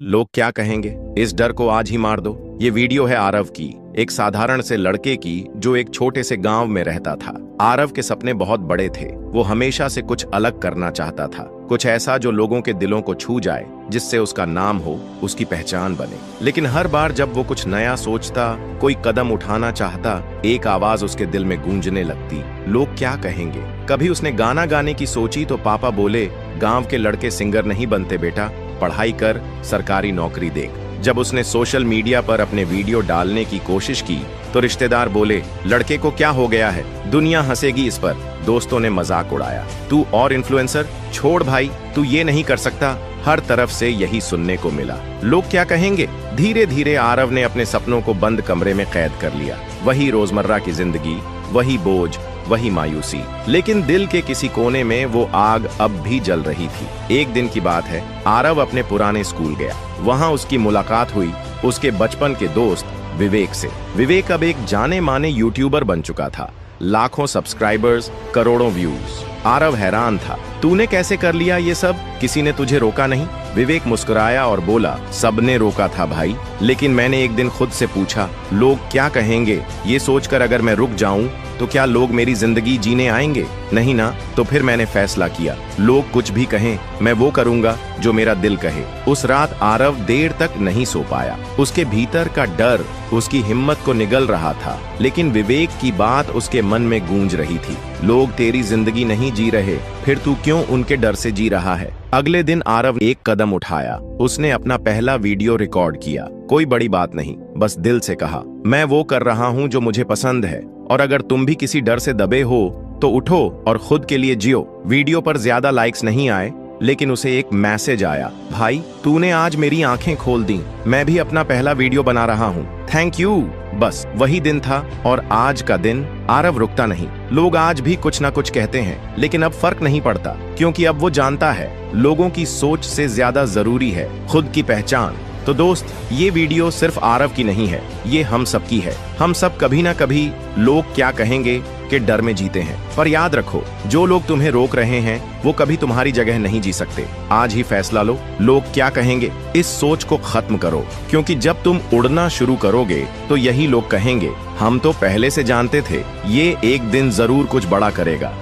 लोग क्या कहेंगे, इस डर को आज ही मार दो। ये वीडियो है आरव की, एक साधारण से लड़के की जो एक छोटे से गांव में रहता था। आरव के सपने बहुत बड़े थे। वो हमेशा से कुछ अलग करना चाहता था, कुछ ऐसा जो लोगों के दिलों को छू जाए, जिससे उसका नाम हो, उसकी पहचान बने। लेकिन हर बार जब वो कुछ नया सोचता, कोई कदम उठाना चाहता, एक आवाज उसके दिल में गूंजने लगती, लोग क्या कहेंगे। कभी उसने गाना गाने की सोची तो पापा बोले, गांव के लड़के सिंगर नहीं बनते बेटा, पढ़ाई कर, सरकारी नौकरी देख। जब उसने सोशल मीडिया पर अपने वीडियो डालने की कोशिश की तो रिश्तेदार बोले, लड़के को क्या हो गया है, दुनिया हंसेगी इस पर। दोस्तों ने मजाक उड़ाया, तू और इन्फ्लुएंसर, छोड़ भाई, तू ये नहीं कर सकता। हर तरफ से यही सुनने को मिला, लोग क्या कहेंगे। धीरे धीरे आरव ने अपने सपनों को बंद कमरे में कैद कर लिया। वही रोजमर्रा की जिंदगी, वही बोझ, वही मायूसी, लेकिन दिल के किसी कोने में वो आग अब भी जल रही थी। एक दिन की बात है, आरव अपने पुराने स्कूल गया। वहां उसकी मुलाकात हुई उसके बचपन के दोस्त विवेक से। विवेक अब एक जाने माने यूट्यूबर बन चुका था, लाखों सब्सक्राइबर्स, करोड़ों व्यूज। आरव हैरान था, तूने कैसे कर लिया ये सब, किसी ने तुझे रोका नहीं? विवेक मुस्कुराया और बोला, सबने रोका था भाई, लेकिन मैंने एक दिन खुद से पूछा, लोग क्या कहेंगे, ये सोचकर अगर मैं रुक जाऊं तो क्या लोग मेरी जिंदगी जीने आएंगे? नहीं ना। तो फिर मैंने फैसला किया, लोग कुछ भी कहें, मैं वो करूंगा जो मेरा दिल कहे। उस रात आरव देर तक नहीं सो पाया। उसके भीतर का डर उसकी हिम्मत को निगल रहा था, लेकिन विवेक की बात उसके मन में गूंज रही थी, लोग तेरी जिंदगी नहीं जी रहे, फिर तू क्यों उनके डर से जी रहा है। अगले दिन आरव एक कदम उठाया। उसने अपना पहला वीडियो रिकॉर्ड किया। कोई बड़ी बात नहीं, बस दिल से कहा, मैं वो कर रहा हूँ जो मुझे पसंद है, और अगर तुम भी किसी डर से दबे हो तो उठो और खुद के लिए जियो। वीडियो पर ज्यादा लाइक्स नहीं आए, लेकिन उसे एक मैसेज आया, भाई तूने आज मेरी आंखें खोल दी, मैं भी अपना पहला वीडियो बना रहा हूँ, थैंक यू। बस वही दिन था, और आज का दिन आरव रुकता नहीं। लोग आज भी कुछ ना कुछ कहते हैं, लेकिन अब फर्क नहीं पड़ता, क्योंकि अब वो जानता है लोगों की सोच से ज्यादा जरूरी है खुद की पहचान। तो दोस्त, ये वीडियो सिर्फ आरव की नहीं है, ये हम सब की है। हम सब कभी ना कभी लोग क्या कहेंगे के डर में जीते हैं, पर याद रखो, जो लोग तुम्हें रोक रहे हैं वो कभी तुम्हारी जगह नहीं जी सकते। आज ही फैसला लो, लोग क्या कहेंगे, इस सोच को खत्म करो, क्योंकि जब तुम उड़ना शुरू करोगे तो यही लोग कहेंगे, हम तो पहले से जानते थे, ये एक दिन जरूर कुछ बड़ा करेगा।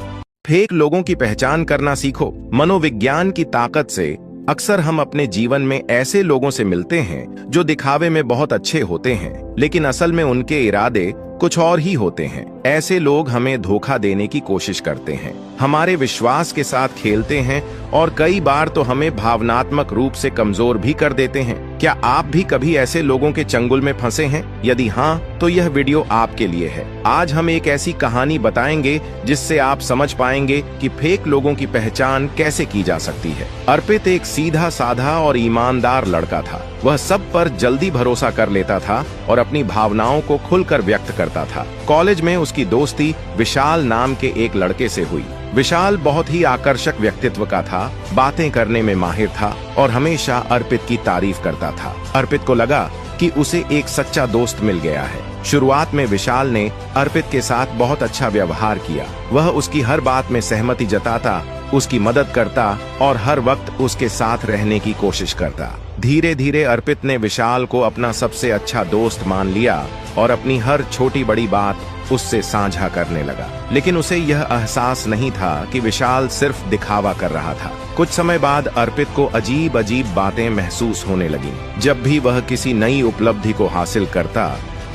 फेक लोगों की पहचान करना सीखो। मनोविज्ञान की ताकत से अक्सर हम अपने जीवन में ऐसे लोगों से मिलते हैं जो दिखावे में बहुत अच्छे होते हैं, लेकिन असल में उनके इरादे कुछ और ही होते हैं। ऐसे लोग हमें धोखा देने की कोशिश करते हैं, हमारे विश्वास के साथ खेलते हैं, और कई बार तो हमें भावनात्मक रूप से कमजोर भी कर देते हैं। क्या आप भी कभी ऐसे लोगों के चंगुल में फंसे हैं? यदि हाँ, तो यह वीडियो आपके लिए है। आज हम एक ऐसी कहानी बताएंगे जिससे आप समझ पाएंगे कि फेक लोगों की पहचान कैसे की जा सकती है। अर्पित एक सीधा साधा और ईमानदार लड़का था। वह सब पर जल्दी भरोसा कर लेता था और अपनी भावनाओं को खुलकर व्यक्त करता था। कॉलेज में उसकी दोस्ती विशाल नाम के एक लड़के से हुई। विशाल बहुत ही आकर्षक व्यक्तित्व का था, बातें करने में माहिर था और हमेशा अर्पित की तारीफ करता था। अर्पित को लगा कि उसे एक सच्चा दोस्त मिल गया है। शुरुआत में विशाल ने अर्पित के साथ बहुत अच्छा व्यवहार किया। वह उसकी हर बात में सहमति जताता, उसकी मदद करता और हर वक्त उसके साथ रहने की कोशिश करता। धीरे धीरे अर्पित ने विशाल को अपना सबसे अच्छा दोस्त मान लिया और अपनी हर छोटी बड़ी बात उससे साझा करने लगा। लेकिन उसे यह एहसास नहीं था कि विशाल सिर्फ दिखावा कर रहा था। कुछ समय बाद अर्पित को अजीब अजीब बातें महसूस होने लगीं। जब भी वह किसी नई उपलब्धि को हासिल करता,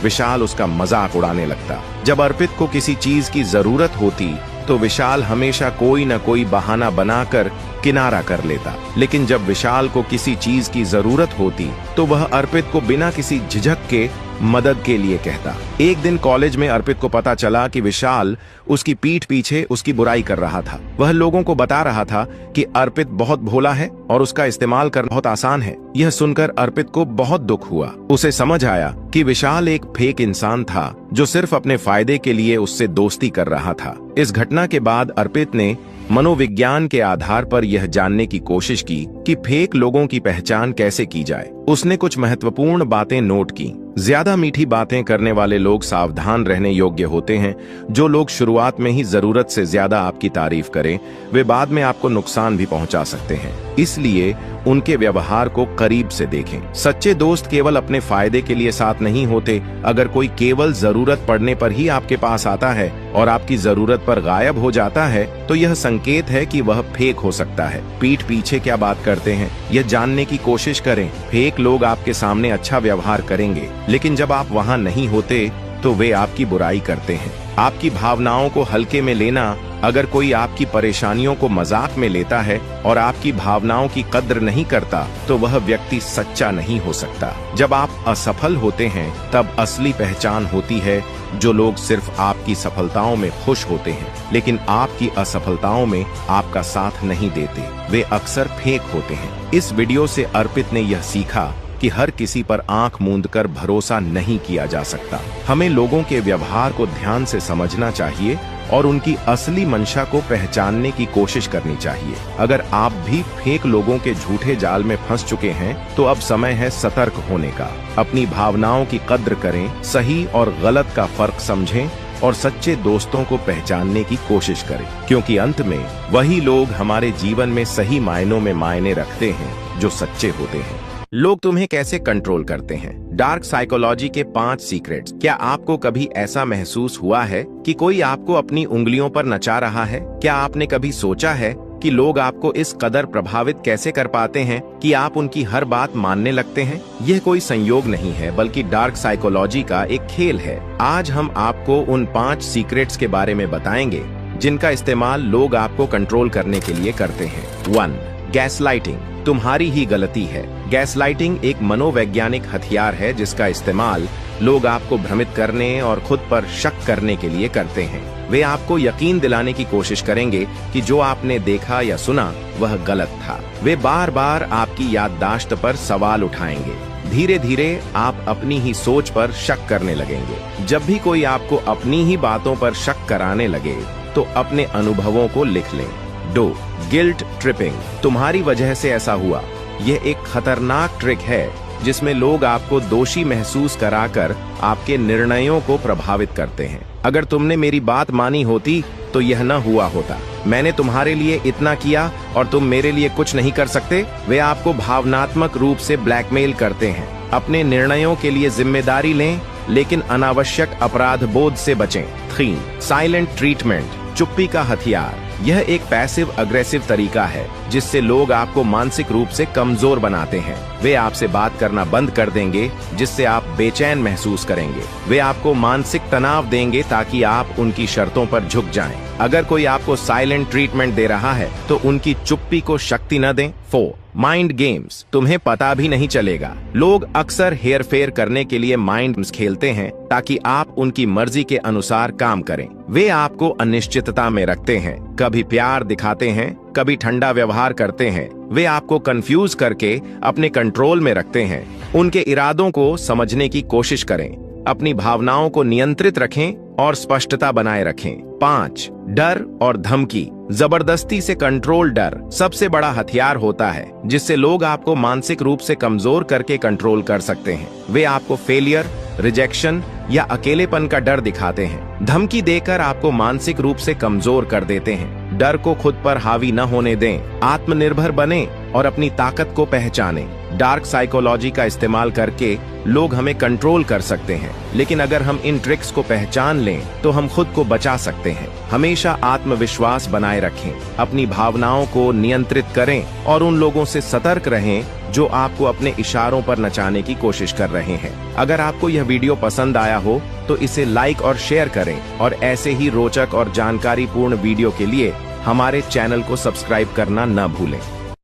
विशाल उसका मजाक उड़ाने लगता। जब अर्पित को किसी चीज की जरूरत होती तो विशाल हमेशा कोई न कोई बहाना बनाकर किनारा कर लेता। लेकिन जब विशाल को किसी चीज की जरूरत होती तो वह अर्पित को बिना किसी झिझक के मदद के लिए कहता। एक दिन कॉलेज में अर्पित को पता चला कि विशाल उसकी पीठ पीछे उसकी बुराई कर रहा था। वह लोगों को बता रहा था कि अर्पित बहुत भोला है और उसका इस्तेमाल करना बहुत आसान है। यह सुनकर अर्पित को बहुत दुख हुआ। उसे समझ आया कि विशाल एक फेक इंसान था जो सिर्फ अपने फायदे के लिए उससे दोस्ती कर रहा था। इस घटना के बाद अर्पित ने मनोविज्ञान के आधार पर यह जानने की कोशिश की कि फेक लोगों की पहचान कैसे की जाए। उसने कुछ महत्वपूर्ण बातें नोट की। ज्यादा मीठी बातें करने वाले लोग सावधान रहने योग्य होते हैं। जो लोग शुरुआत में ही जरूरत से ज्यादा आपकी तारीफ करें, वे बाद में आपको नुकसान भी पहुंचा सकते हैं। इसलिए उनके व्यवहार को करीब से देखें। सच्चे दोस्त केवल अपने फायदे के लिए साथ नहीं होते। अगर कोई केवल जरूरत पड़ने पर ही आपके पास आता है और आपकी जरूरत पर गायब हो जाता है, तो यह संकेत है कि वह फेक हो सकता है। पीठ पीछे क्या बात करते हैं, यह जानने की कोशिश करें। फेक लोग आपके सामने अच्छा व्यवहार करेंगे, लेकिन जब आप वहां नहीं होते तो वे आपकी बुराई करते हैं। आपकी भावनाओं को हल्के में लेना। अगर कोई आपकी परेशानियों को मजाक में लेता है और आपकी भावनाओं की कद्र नहीं करता, तो वह व्यक्ति सच्चा नहीं हो सकता। जब आप असफल होते हैं, तब असली पहचान होती है। जो लोग सिर्फ आपकी सफलताओं में खुश होते हैं, लेकिन आपकी असफलताओं में आपका साथ नहीं देते, वे अक्सर फेक होते हैं। इस वीडियो से अर्पित ने यह सीखा कि हर किसी पर आंख मूंदकर भरोसा नहीं किया जा सकता। हमें लोगों के व्यवहार को ध्यान से समझना चाहिए और उनकी असली मंशा को पहचानने की कोशिश करनी चाहिए। अगर आप भी फेक लोगों के झूठे जाल में फंस चुके हैं, तो अब समय है सतर्क होने का। अपनी भावनाओं की कद्र करें, सही और गलत का फर्क समझें और सच्चे दोस्तों को पहचानने की कोशिश करें, क्योंकि अंत में वही लोग हमारे जीवन में सही मायनों में मायने रखते हैं जो सच्चे होते हैं। लोग तुम्हें कैसे कंट्रोल करते हैं? डार्क साइकोलॉजी के 5 सीक्रेट्स। क्या आपको कभी ऐसा महसूस हुआ है कि कोई आपको अपनी उंगलियों पर नचा रहा है? क्या आपने कभी सोचा है कि लोग आपको इस कदर प्रभावित कैसे कर पाते हैं कि आप उनकी हर बात मानने लगते हैं? यह कोई संयोग नहीं है, बल्कि डार्क साइकोलॉजी का एक खेल है। आज हम आपको उन 5 सीक्रेट्स के बारे में बताएंगे जिनका इस्तेमाल लोग आपको कंट्रोल करने के लिए करते हैं। 1. गैसलाइटिंग। तुम्हारी ही गलती है। गैसलाइटिंग एक मनोवैज्ञानिक हथियार है जिसका इस्तेमाल लोग आपको भ्रमित करने और खुद पर शक करने के लिए करते हैं। वे आपको यकीन दिलाने की कोशिश करेंगे कि जो आपने देखा या सुना वह गलत था। वे बार बार आपकी याददाश्त पर सवाल उठाएंगे। धीरे धीरे आप अपनी ही सोच पर शक करने लगेंगे। जब भी कोई आपको अपनी ही बातों पर शक कराने लगे, तो अपने अनुभवों को लिख लें। 2. Guilt tripping. तुम्हारी वजह से ऐसा हुआ। यह एक खतरनाक ट्रिक है जिसमें लोग आपको दोषी महसूस कराकर आपके निर्णयों को प्रभावित करते हैं। अगर तुमने मेरी बात मानी होती तो यह न हुआ होता। मैंने तुम्हारे लिए इतना किया और तुम मेरे लिए कुछ नहीं कर सकते। वे आपको भावनात्मक रूप से ब्लैकमेल करते हैं। अपने निर्णयों के लिए जिम्मेदारी लें, लेकिन अनावश्यक अपराध बोध से बचें। 3. Silent treatment. चुप्पी का हथियार। यह एक पैसिव अग्रेसिव तरीका है जिससे लोग आपको मानसिक रूप से कमजोर बनाते हैं। वे आपसे बात करना बंद कर देंगे, जिससे आप बेचैन महसूस करेंगे। वे आपको मानसिक तनाव देंगे ताकि आप उनकी शर्तों पर झुक जाएं। अगर कोई आपको साइलेंट ट्रीटमेंट दे रहा है, तो उनकी चुप्पी को शक्ति न दें। 4. Mind games. तुम्हें पता भी नहीं चलेगा। लोग अक्सर हेर फेर करने के लिए माइंड गेम्स खेलते हैं ताकि आप उनकी मर्जी के अनुसार काम करें। वे आपको अनिश्चितता में रखते हैं, कभी प्यार दिखाते हैं, कभी ठंडा व्यवहार करते हैं। वे आपको कंफ्यूज करके अपने कंट्रोल में रखते हैं। उनके इरादों को समझने की कोशिश करें। अपनी भावनाओं को नियंत्रित रखें और स्पष्टता बनाए रखें। 5. डर और धमकी। जबरदस्ती से कंट्रोल। डर सबसे बड़ा हथियार होता है जिससे लोग आपको मानसिक रूप से कमजोर करके कंट्रोल कर सकते हैं। वे आपको फेलियर, रिजेक्शन या अकेलेपन का डर दिखाते हैं। धमकी देकर आपको मानसिक रूप से कमजोर कर देते हैं। डर को खुद पर हावी न होने दें। आत्मनिर्भर बने और अपनी ताकत को पहचानें। डार्क साइकोलॉजी का इस्तेमाल करके लोग हमें कंट्रोल कर सकते हैं, लेकिन अगर हम इन ट्रिक्स को पहचान लें तो हम खुद को बचा सकते हैं। हमेशा आत्मविश्वास बनाए रखें, अपनी भावनाओं को नियंत्रित करें और उन लोगों से सतर्क रहें जो आपको अपने इशारों पर नचाने की कोशिश कर रहे हैं। अगर आपको यह वीडियो पसंद आया हो तो इसे लाइक और शेयर करें और ऐसे ही रोचक और जानकारीपूर्ण वीडियो के लिए हमारे चैनल को सब्सक्राइब करना न भूलें।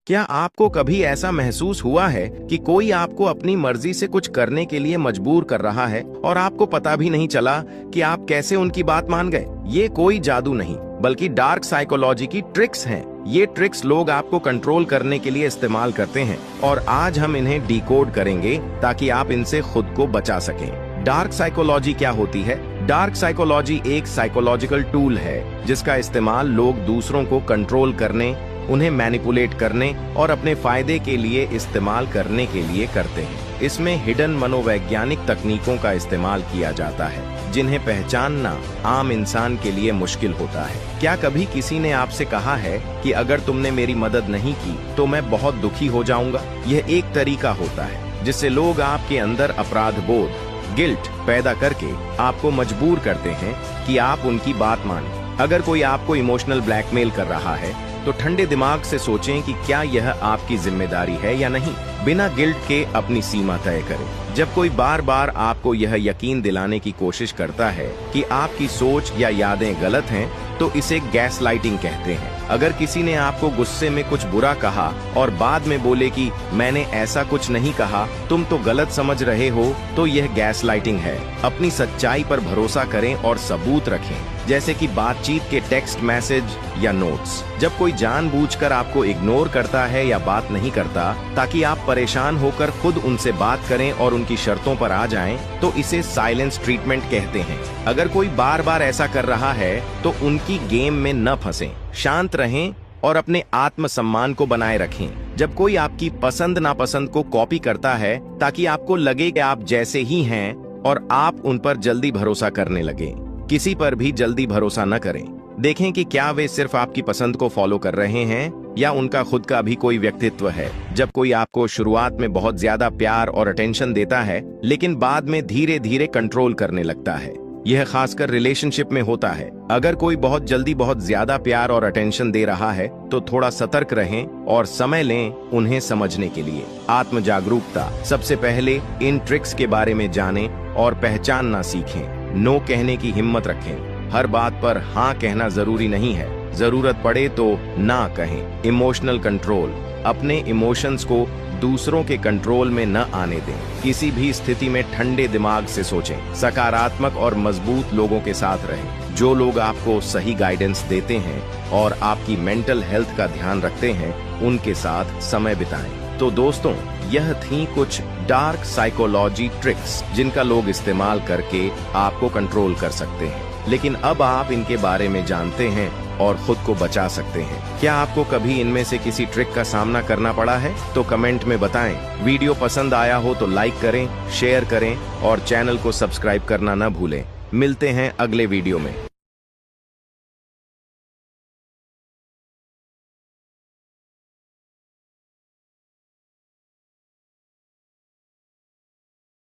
क्या आपको कभी ऐसा महसूस हुआ है कि कोई आपको अपनी मर्जी से कुछ करने के लिए मजबूर कर रहा है और आपको पता भी नहीं चला कि आप कैसे उनकी बात मान गए? ये कोई जादू नहीं, बल्कि डार्क साइकोलॉजी की ट्रिक्स हैं। ये ट्रिक्स लोग आपको कंट्रोल करने के लिए इस्तेमाल करते हैं और आज हम इन्हें डिकोड करेंगे ताकि आप इनसे खुद को बचा सकें। डार्क साइकोलॉजी क्या होती है? डार्क साइकोलॉजी एक साइकोलॉजिकल टूल है जिसका इस्तेमाल लोग दूसरों को कंट्रोल करने, उन्हें मैनिपुलेट करने और अपने फायदे के लिए इस्तेमाल करने के लिए करते हैं। इसमें हिडन मनोवैज्ञानिक तकनीकों का इस्तेमाल किया जाता है जिन्हें पहचानना आम इंसान के लिए मुश्किल होता है। क्या कभी किसी ने आपसे कहा है कि अगर तुमने मेरी मदद नहीं की तो मैं बहुत दुखी हो जाऊंगा? यह एक तरीका होता है जिससे लोग आपके अंदर अपराध बोध, गिल्ट पैदा करके आपको मजबूर करते हैं कि आप उनकी बात मानें। अगर कोई आपको इमोशनल ब्लैकमेल कर रहा है तो ठंडे दिमाग से सोचें कि क्या यह आपकी जिम्मेदारी है या नहीं। बिना गिल्ट के अपनी सीमा तय करें। जब कोई बार बार आपको यह यकीन दिलाने की कोशिश करता है कि आपकी सोच या यादें गलत हैं, तो इसे गैसलाइटिंग कहते हैं। अगर किसी ने आपको गुस्से में कुछ बुरा कहा और बाद में बोले कि मैंने ऐसा कुछ नहीं कहा, तुम तो गलत समझ रहे हो, तो यह गैसलाइटिंग है। अपनी सच्चाई पर भरोसा करें और सबूत रखें, जैसे कि बातचीत के टेक्स्ट मैसेज या नोट्स। जब कोई जानबूझकर आपको इग्नोर करता है या बात नहीं करता ताकि आप परेशान होकर खुद उनसे बात करें और उनकी शर्तों पर आ जाएं, तो इसे साइलेंस ट्रीटमेंट कहते हैं। अगर कोई बार बार ऐसा कर रहा है तो उनकी गेम में न फंसें, शांत रहें और अपने आत्मसम्मान को बनाए रखें। जब कोई आपकी पसंद नापसंद को कॉपी करता है ताकि आपको लगे कि आप जैसे ही हैं और आप उन पर जल्दी भरोसा करने लगे, किसी पर भी जल्दी भरोसा न करें। देखें कि क्या वे सिर्फ आपकी पसंद को फॉलो कर रहे हैं या उनका खुद का भी कोई व्यक्तित्व है। जब कोई आपको शुरुआत में बहुत ज्यादा प्यार और अटेंशन देता है लेकिन बाद में धीरे धीरे कंट्रोल करने लगता है, यह खासकर रिलेशनशिप में होता है। अगर कोई बहुत जल्दी बहुत ज्यादा प्यार और अटेंशन दे रहा है तो थोड़ा सतर्क रहें और समय लें उन्हें समझने के लिए। आत्म जागरूकता। सबसे पहले इन ट्रिक्स के बारे में जानें और पहचानना सीखें। नो कहने की हिम्मत रखें। हर बात पर हाँ कहना जरूरी नहीं है, जरूरत पड़े तो ना कहें। Emotional control. अपने इमोशंस को दूसरों के कंट्रोल में न आने दें। किसी भी स्थिति में ठंडे दिमाग से सोचें। सकारात्मक और मजबूत लोगों के साथ रहें। जो लोग आपको सही गाइडेंस देते हैं और आपकी मेंटल हेल्थ का ध्यान रखते हैं, उनके साथ समय बिताएं। तो दोस्तों, यह थी कुछ डार्क साइकोलॉजी ट्रिक्स जिनका लोग इस्तेमाल करके आपको कंट्रोल कर सकते हैं। लेकिन अब आप इनके बारे में जानते हैं और खुद को बचा सकते हैं। क्या आपको कभी इनमें से किसी ट्रिक का सामना करना पड़ा है? तो कमेंट में बताएं। वीडियो पसंद आया हो तो लाइक करें, शेयर करें और चैनल को सब्सक्राइब करना न भूलें। मिलते हैं अगले वीडियो में।